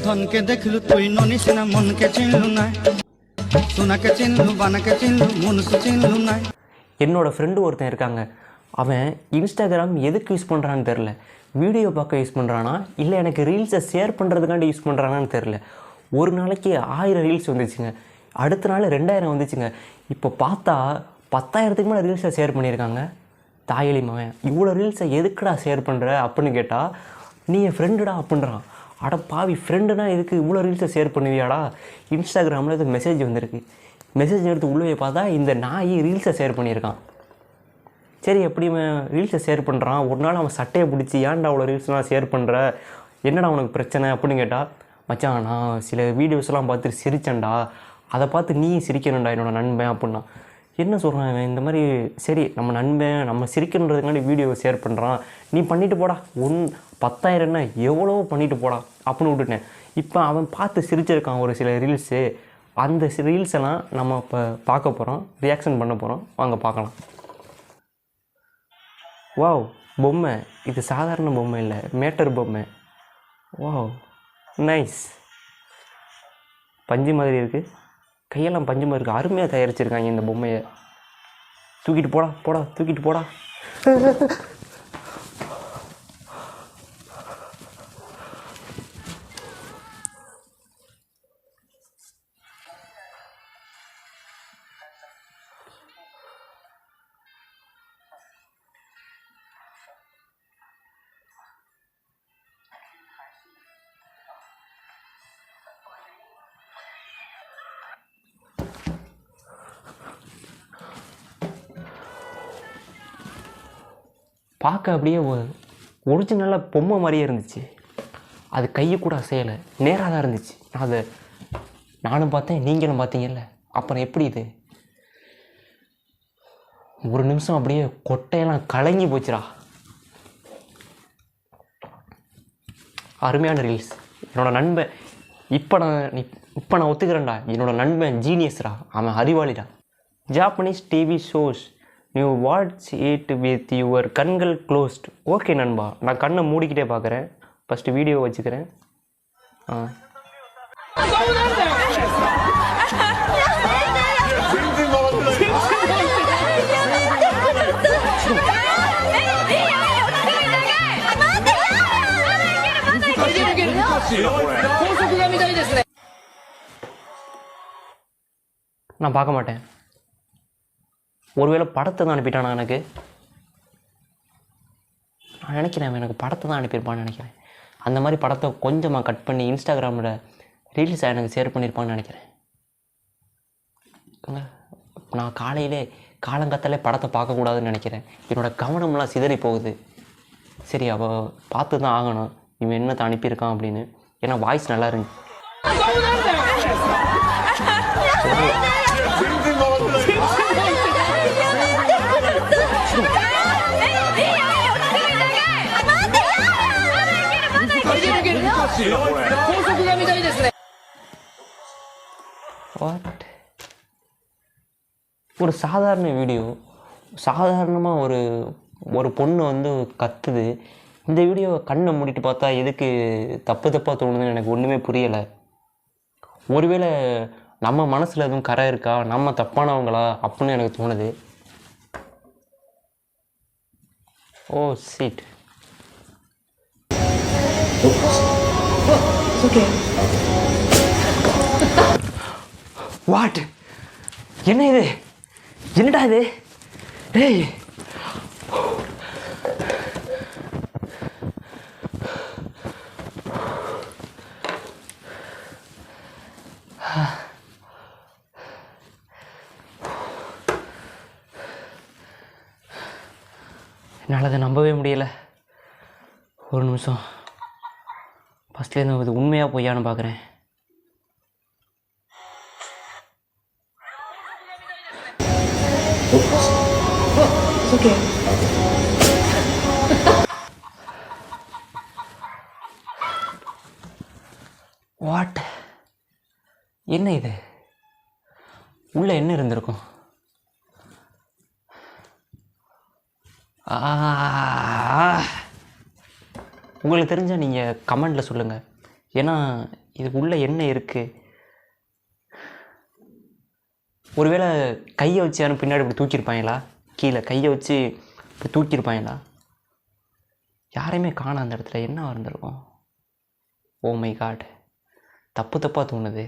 ধনকে দেখলু তুই ননিস না মনকে চিনলু না সোনাকে চিনলু বানাকে চিনলু মনকে চিনলু না. என்னோடய ஃப்ரெண்டு ஒருத்தன் இருக்காங்க. அவன் இன்ஸ்டாகிராம் எதுக்கு யூஸ் பண்ணுறான்னு தெரில. வீடியோ பார்க்க யூஸ் பண்ணுறானா இல்லை எனக்கு ரீல்ஸை ஷேர் பண்ணுறதுக்காண்டி யூஸ் பண்ணுறானான்னு தெரில. ஒரு நாளைக்கு 1000 ரீல்ஸ் வந்துச்சுங்க. அடுத்த நாள் 2000 வந்துச்சுங்க. இப்போ பார்த்தா 10,000க்கு மேலே ரீல்ஸை ஷேர் பண்ணியிருக்காங்க. தாயலி மவன் இவ்வளோ ரீல்ஸை எதுக்குடா ஷேர் பண்ணுற அப்படின்னு கேட்டால் நீ என் ஃப்ரெண்டுடா அப்படின்றான். அட பாவி, ஃப்ரெண்டுனா எதுக்கு இவ்வளோ ரீல்ஸை ஷேர் பண்ணுவியாடா? இன்ஸ்டாகிராமில் இது மெசேஜ் வந்திருக்கு. மெசேஜ் எடுத்து உள்ளே பார்த்தா இந்த நாய் ரீல்ஸை ஷேர் பண்ணியிருக்கான். சரி, எப்படி அவன் ரீல்ஸை ஷேர் பண்ணுறான்? ஒரு நாள் அவன் சட்டையை பிடிச்சி ஏன்டா அவ்வளோ ரீல்ஸ்லாம் ஷேர் பண்ணுற, என்னடா அவனுக்கு பிரச்சனை அப்படின்னு கேட்டால், மச்சான் நான் சில வீடியோஸ்லாம் பார்த்துட்டு சிரிச்சேன்டா, அதை பார்த்து நீ சிரிக்கணும்டா என்னோட நண்பன் அப்படின்னா. என்ன சொல்கிறான் இவன் இந்த மாதிரி? சரி, நம்ம நண்பன் நம்ம சிரிக்கணுன்றதுக்காண்டி வீடியோவை ஷேர் பண்ணுறான், நீ பண்ணிட்டு போடா, 10,000 எவ்வளோ பண்ணிட்டு போடா அப்படின்னு விட்டுட்டேன். இப்போ அவன் பார்த்து சிரிச்சிருக்கான் ஒரு சில ரீல்ஸு. அந்த ரீல்ஸ் எல்லாம் நம்ம இப்போ பார்க்க போகிறோம், ரியாக்ஷன் பண்ண போகிறோம். வாங்க பார்க்கலாம். வாவ், பொம்மை. இது சாதாரண பொம்மை இல்லை, மேட்டர் பொம்மை. Wow, nice. பஞ்சு மாதிரி இருக்குது, கையெல்லாம் பஞ்சு மாதிரி இருக்குது. அருமையாக தயாரிச்சிருக்காங்க இந்த பொம்மையை. தூக்கிட்டு போடா போடா, தூக்கிட்டு போடா. பார்க்க அப்படியே ஒரிஜினலாக பொம்மை மாதிரியே இருந்துச்சு. அது கையை கூட அசையலை, நேராக தான் இருந்துச்சு. அதை நானும் பார்த்தேன், நீங்களும் பார்த்தீங்கல்ல. அப்புறம் எப்படி இது? ஒரு நிமிஷம் அப்படியே கொட்டையெல்லாம் கலங்கி போச்சுடா. அருமையான ரீல்ஸ். என்னோட நண்பன் இப்போ நான் ஒத்துக்கிறேன்டா, என்னோட நண்பன் ஜீனியஸ்டா, அவன் அறிவாளிடா. Japanese TV shows you watch it with your கண்கள் க்ளோஸ்ட். ஓகே நண்பா, நான் கண்ணை மூடிக்கிட்டே பார்க்குறேன். ஃபஸ்ட்டு வீடியோ வச்சுக்கிறேன். நான் பார்க்க மாட்டேன். ஒருவேளை படத்தை தான் அனுப்பிட்டானா எனக்கு? நான் நினைக்கிறேன் எனக்கு படத்தை தான் அனுப்பியிருப்பான்னு நினைக்கிறேன். அந்த மாதிரி படத்தை கொஞ்சமாக கட் பண்ணி இன்ஸ்டாகிராமில் ரீல்ஸை எனக்கு ஷேர் பண்ணியிருப்பான்னு நினைக்கிறேன். நான் காலங்காத்தாலே படத்தை பார்க்கக்கூடாதுன்னு நினைக்கிறேன். என்னோடய கவனம்லாம் சிதறி போகுது. சரி, அவள் பார்த்து தான் ஆகணும் இவன் என்னத்தை அனுப்பியிருக்கான் அப்படின்னு. ஏன்னா வாய்ஸ் நல்லா இருந்துச்சு. ஒரு சாதாரண வீடியோ, சாதாரணமாக ஒரு பொண்ணு வந்து கத்துது. இந்த வீடியோவை கண்ணை மூடிட்டு பார்த்தா எதுக்கு தப்பாக தோணுதுன்னு எனக்கு ஒன்றுமே புரியலை. ஒருவேளை நம்ம மனசில் எதுவும் கரை இருக்கா, நம்ம தப்பானவங்களா அப்படின்னு எனக்கு தோணுது. ஓ சீட். வாட்? என்ன இது? என்னடா இது? டேய், என்னால் அதை நம்பவே முடியலை. ஒரு நிமிஷம், ஃபஸ்ட்லேருந்து இது உண்மையாக பொய்யான்னு பார்க்குறேன். வாட்? என்ன இது? உள்ள என்ன இருந்திருக்கும்? உங்களுக்கு தெரிஞ்சால் நீங்கள் கமெண்டில் சொல்லுங்கள். ஏன்னா இதுக்குள்ளே என்ன இருக்குது? ஒருவேளை கையை வச்சு யாரும் பின்னாடி இப்படி தூக்கியிருப்பாங்களா? கீழே கையை வச்சு இப்படி தூக்கியிருப்பாங்களா? யாரையுமே காணோம் அந்த இடத்துல. என்ன இருந்திருக்கும்? ஓ மை காட், தப்பாக தோணுது.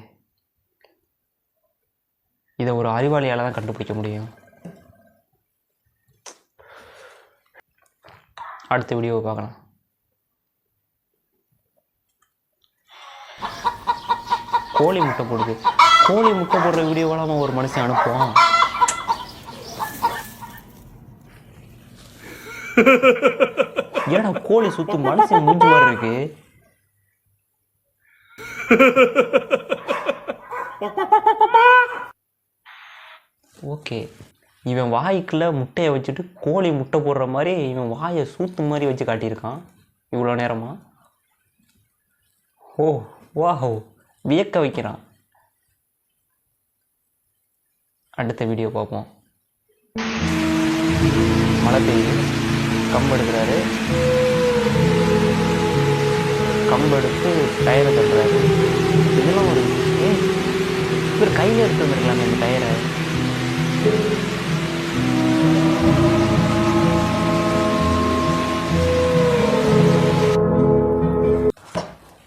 இதை ஒரு அறிவாளியால் தான் கண்டுபிடிக்க முடியும். அடுத்த வீடியோவை பார்க்கலாம். கோழி முட்டை போடுது. கோழி முட்டை போடுற வீடியோவெல்லாம் ஒரு மனுஷன் அனுப்புவான். ஏன்னா கோழி சுத்து மனுஷன் மூஞ்சி மாதிரி இருக்கு. ஓகே, இவன் வாய்க்குள்ள முட்டையை வச்சுட்டு கோழி முட்டை போடுற மாதிரி இவன் வாயை சூத்து மாதிரி வச்சு காட்டியிருக்கான் இவ்வளோ நேரமா. ஓ வாஹோ, வியக்க வைக்கிறான். அடுத்த வீடியோ பார்ப்போம். மழை பெய்யுது, கம்பு எடுக்கிறாரு. கம்பு எடுத்து டயரை தட்டுறாரு. இதெல்லாம் ஒரு இவர் கையில் எடுத்து வந்துருக்கலாமே இந்த டயரை.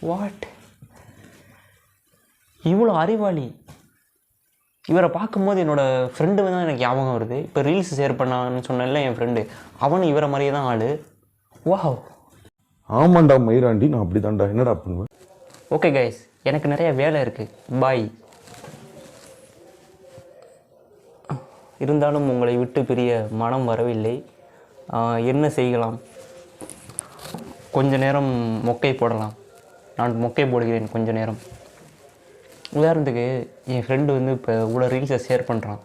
வாட், இவ்வளோ அறிவாளி. இவரை பார்க்கும்போது என்னோடய ஃப்ரெண்டு தான் எனக்கு ஞாபகம் வருது. இப்போ ரீல்ஸ் ஷேர் பண்ணான்னு சொன்னேன்ல என் ஃப்ரெண்டு, அவனும் இவரை மாதிரியே தான் ஆள். வாவ். ஆமாண்டா மயிராண்டி, நான் அப்படி தான்டா. என்னடா பண்ணுவேன்? ஓகே கைஸ், எனக்கு நிறைய வேலை இருக்குது. பாய். இருந்தாலும் உங்களை விட்டு பிரிய மனம் வரவில்லை. என்ன செய்யலாம்? கொஞ்ச நேரம் மொக்கை போடலாம். நான் மொக்கை போடுகிறேன் கொஞ்ச நேரம். உதாரணத்துக்கு என் ஃப்ரெண்டு வந்து இப்போ இவ்வளோ ரீல்ஸை ஷேர் பண்ணுறான்.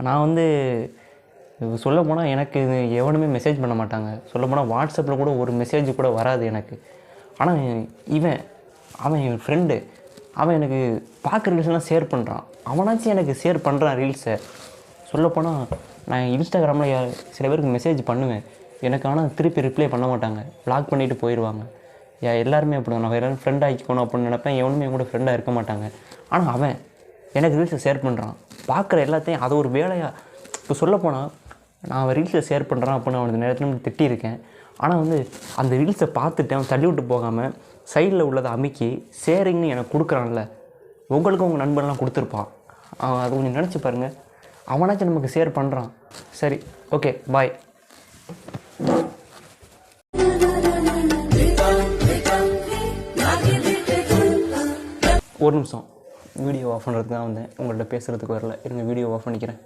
நான் சொல்ல போனால் எனக்கு இது எவனுமே மெசேஜ் பண்ண மாட்டாங்க. சொல்ல போனால் வாட்ஸ்அப்பில் கூட ஒரு மெசேஜ் கூட வராது எனக்கு. ஆனால் அவன் என் ஃப்ரெண்டு, அவன் எனக்கு பார்க்குற ரீல்ஸ்லாம் ஷேர் பண்ணுறான். அவனாச்சும் எனக்கு ஷேர் பண்ணுறான் ரீல்ஸை. சொல்லப்போனால் நான் இன்ஸ்டாகிராமில் சில பேருக்கு மெசேஜ் பண்ணுவேன் எனக்கு, ஆனால் திருப்பி ரிப்ளை பண்ண மாட்டாங்க, பிளாக் பண்ணிவிட்டு போயிடுவாங்க. எல்லாருமே அப்படி தான். நான் எல்லோரும் ஃப்ரெண்ட் ஆகிக்கணும் அப்படின்னு நினைப்பேன். எவனுமே கூட ஃப்ரெண்டாக இருக்க மாட்டாங்க. ஆனால் அவன் எனக்கு ரீல்ஸை ஷேர் பண்ணுறான். பார்க்குற எல்லாத்தையும் அதை ஒரு வேலையாக இப்போ சொல்லப்போனால் நான் அவன் ரீல்ஸை ஷேர் பண்ணுறான் அப்படின்னு அவனுக்கு நேரத்தில் திட்டியிருக்கேன். ஆனால் அந்த ரீல்ஸை பார்த்துட்டு அவன் தள்ளி விட்டு போகாமல் சைடில் உள்ளதை அமுக்கி ஷேரிங்னு எனக்கு கொடுக்குறான்ல. உங்களுக்கும் உங்கள் நண்பன்லாம் கொடுத்துருப்பான். அது கொஞ்சம் நினச்சி பாருங்கள். அவனாச்சும் நமக்கு ஷேர் பண்ணுறான். சரி, ஓகே, பாய். ஒரு நிமிஷம், வீடியோ ஆஃப் பண்ணுறதுக்கு தான் வந்தேன், உங்கள்கிட்ட பேசுகிறதுக்கு வரல. இருங்க, வீடியோ ஆஃப் பண்ணிக்கிறேன்.